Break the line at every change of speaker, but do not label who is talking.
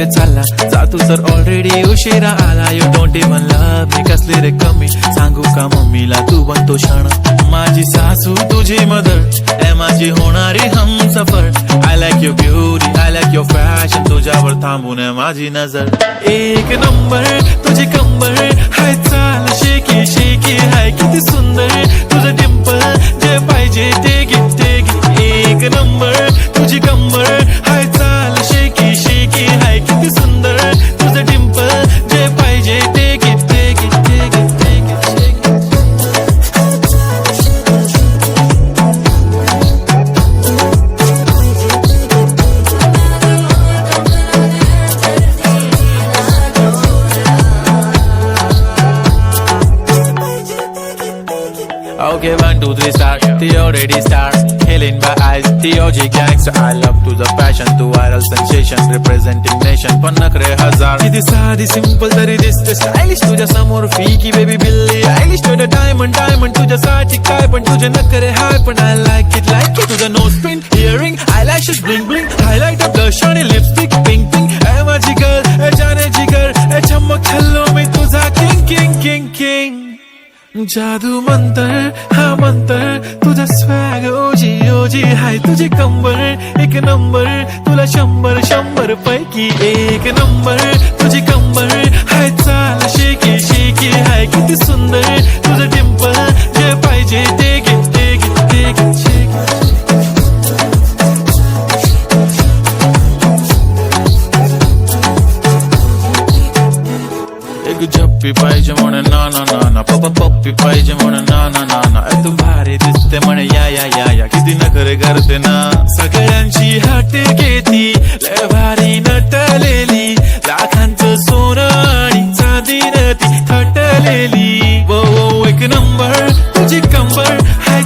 कुठे चालला जा तू तर ऑलरेडी उशिरा आला. यू डोंट इवन लव्ह मी कसले रे कमी सांगू का मम्मीला तू बनतो क्षण. माझी सासू तुझी मदर ए माझी होणारी Humsafar. I like your beauty I like your fashion तुझ्यावर थांबून आहे माझी नजर. एक नंबर तुझी कंबर हाय चाल शेकी शेकी हाय किती सुंदर तुझं डिंपल जे पाहिजे ते घे ते घे. एक नंबर तुझी कंबर हाय चाल शेकी शेकी हाय किती सुंदर तुझं डिंपल जे पाहिजे ते घे ते घे ते घे ते घे. Okay, 1, 2, 3 start. The already start. Killing my eyes. The OG gangster. I love to the passion. To viral sensation. Representing nation. पण नखरे हजार. किती साधी simple तरी दिसते stylish. तुझ्या समोर फीकी baby बिल्ली आयलिश. तुझं diamond diamond तुझ्यासाठी काय पण तुझे नखरे हाय पण I like it तुझं nose pin earring eyelashes bling bling highlight of blush आणि lipstick pink pink. ए माझी girl ए जाने जिगर ए चमक छल्लो मी तुझा king king king king. जादू मंतर हा मंतर तुझा स्वॅग ओजी ओजी हाय तुझी कंबर एक नंबर तुला 100 पैकी एक नंबर तुझी कंबर हाय चाल शेकी शेकी हाय किती सुंदर तुझं डिंपल जे पाहिजे ते घे ते घे ते घे शेकी. झप्पी पाहिजे म्हणे ना ना ना ना पप्पी पाहिजे म्हणे ना ना ना ना. तू भारी दिसते म्हणे या या या या किती नखरे करते ना. सगळ्यांची हाट घेती लय भारी नटलेली लाखांचं सोनं आणि चांदीनं ती थटलेली. वो एक नंबर तुझी कंबर हाय